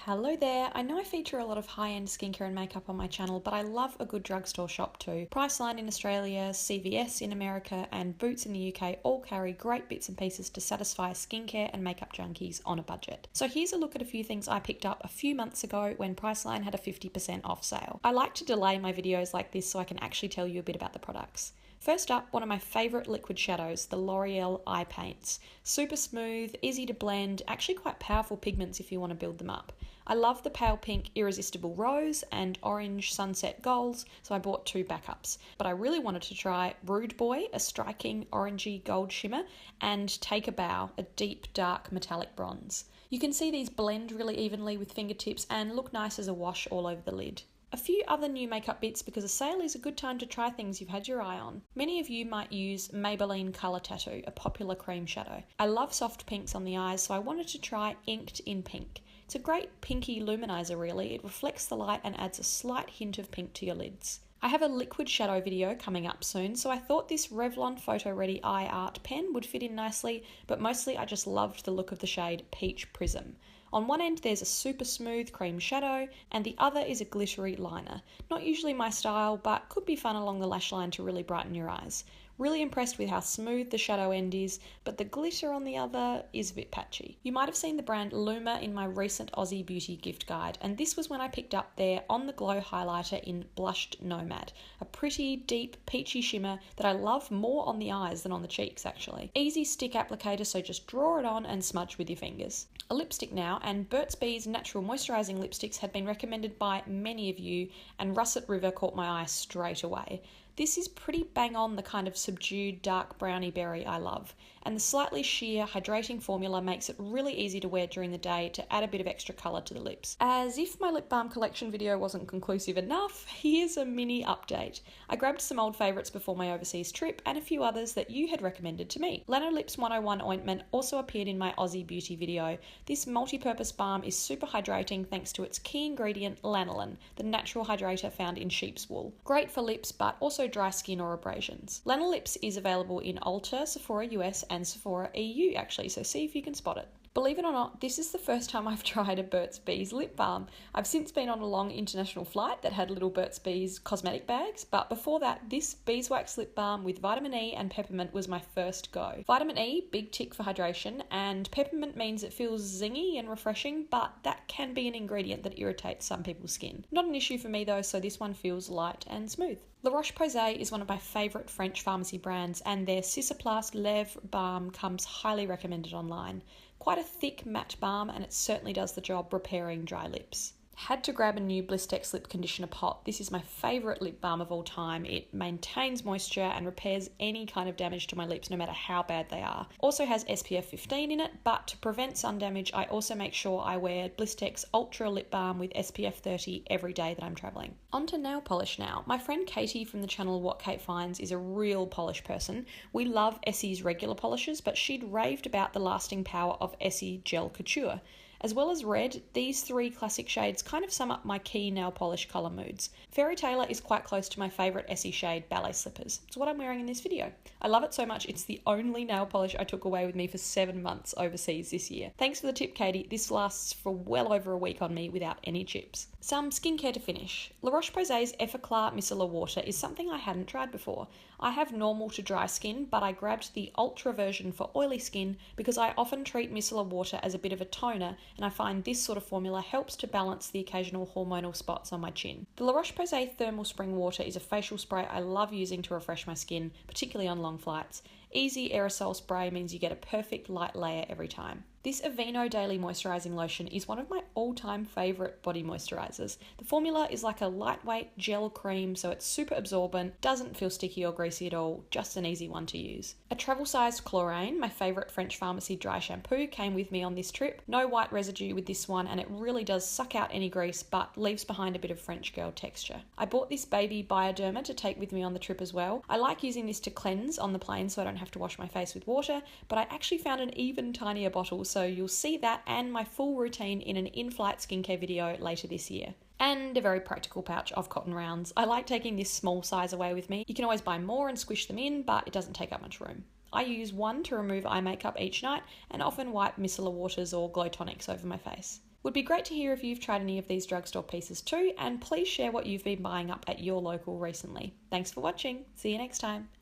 Hello there. I know I feature a lot of high-end skincare and makeup on my channel, but I love a good drugstore shop too. Priceline in Australia, CVS in America, and Boots in the UK all carry great bits and pieces to satisfy skincare and makeup junkies on a budget. So here's a look at a few things I picked up a few months ago when Priceline had a 50% off sale. I like to delay my videos like this so I can actually tell you a bit about the products. First up, one of my favourite liquid shadows, the L'Oreal Eye Paints. Super smooth, easy to blend, actually quite powerful pigments if you want to build them up. I love the pale pink Irresistible Rose and orange Sunset Golds, so I bought two backups. But I really wanted to try Rude Boy, a striking orangey gold shimmer, and Take a Bow, a deep dark metallic bronze. You can see these blend really evenly with fingertips and look nice as a wash all over the lid. A few other new makeup bits because a sale is a good time to try things you've had your eye on. Many of you might use Maybelline Colour Tattoo, a popular cream shadow. I love soft pinks on the eyes, so I wanted to try Inked in Pink. It's a great pinky luminizer really. It reflects the light and adds a slight hint of pink to your lids. I have a liquid shadow video coming up soon, so I thought this Revlon Photo Ready Eye Art pen would fit in nicely, but mostly I just loved the look of the shade Peach Prism. On one end there's a super smooth cream shadow and the other is a glittery liner. Not usually my style, but could be fun along the lash line to really brighten your eyes. Really impressed with how smooth the shadow end is, but the glitter on the other is a bit patchy. You might have seen the brand Luma in my recent Aussie Beauty gift guide, and this was when I picked up their On The Glow highlighter in Blushed Nomad, a pretty deep peachy shimmer that I love more on the eyes than on the cheeks actually. Easy stick applicator, so just draw it on and smudge with your fingers. A lipstick now, and Burt's Bees natural moisturising lipsticks had been recommended by many of you, and Russet River caught my eye straight away. This is pretty bang on the kind of subdued dark brownie berry I love, and the slightly sheer hydrating formula makes it really easy to wear during the day to add a bit of extra colour to the lips. As if my lip balm collection video wasn't conclusive enough, here's a mini update. I grabbed some old favourites before my overseas trip and a few others that you had recommended to me. Lanolips 101 ointment also appeared in my Aussie Beauty video. This multi-purpose balm is super hydrating thanks to its key ingredient lanolin, the natural hydrator found in sheep's wool. Great for lips but also dry skin or abrasions. Lanolips is available in Ulta, Sephora US and Sephora EU actually, so see if you can spot it. Believe it or not, this is the first time I've tried a Burt's Bees lip balm. I've since been on a long international flight that had little Burt's Bees cosmetic bags, but before that, this beeswax lip balm with vitamin E and peppermint was my first go. Vitamin E, big tick for hydration, and peppermint means it feels zingy and refreshing, but that can be an ingredient that irritates some people's skin. Not an issue for me though, so this one feels light and smooth. La Roche-Posay is one of my favourite French pharmacy brands, and their Cicaplast Lèvres balm comes highly recommended online. Quite a thick matte balm, and it certainly does the job repairing dry lips. Had to grab a new Blistex lip conditioner pot. This is my favourite lip balm of all time. It maintains moisture and repairs any kind of damage to my lips no matter how bad they are. Also has SPF 15 in it, but to prevent sun damage I also make sure I wear Blistex Ultra Lip Balm with SPF 30 every day that I'm travelling. On to nail polish now. My friend Katie from the channel What Kate Finds is a real polish person. We love Essie's regular polishes, but she'd raved about the lasting power of Essie Gel Couture. As well as red, these three classic shades kind of sum up my key nail polish colour moods. Fairy Tailor is quite close to my favourite Essie shade, Ballet Slippers. It's what I'm wearing in this video. I love it so much it's the only nail polish I took away with me for 7 months overseas this year. Thanks for the tip, Katie. This lasts for well over a week on me without any chips. Some skincare to finish. La Roche-Posay's Effaclar Micellar Water is something I hadn't tried before. I have normal to dry skin, but I grabbed the ultra version for oily skin because I often treat micellar water as a bit of a toner, and I find this sort of formula helps to balance the occasional hormonal spots on my chin. The La Roche-Posay Thermal Spring Water is a facial spray I love using to refresh my skin, particularly on long flights. Easy aerosol spray means you get a perfect light layer every time. This Aveeno Daily Moisturizing Lotion is one of my all-time favourite body moisturizers. The formula is like a lightweight gel cream, so it's super absorbent, doesn't feel sticky or greasy at all, just an easy one to use. A travel-sized Chlorane, my favourite French pharmacy dry shampoo, came with me on this trip. No white residue with this one, and it really does suck out any grease, but leaves behind a bit of French girl texture. I bought this baby Bioderma to take with me on the trip as well. I like using this to cleanse on the plane so I don't have to wash my face with water, but I actually found an even tinier bottle, so you'll see that and my full routine in an in-flight skincare video later this year. And a very practical pouch of cotton rounds. I like taking this small size away with me. You can always buy more and squish them in, but it doesn't take up much room. I use one to remove eye makeup each night and often wipe micellar waters or glow tonics over my face. Would be great to hear if you've tried any of these drugstore pieces too, and please share what you've been buying up at your local recently. Thanks for watching. See you next time.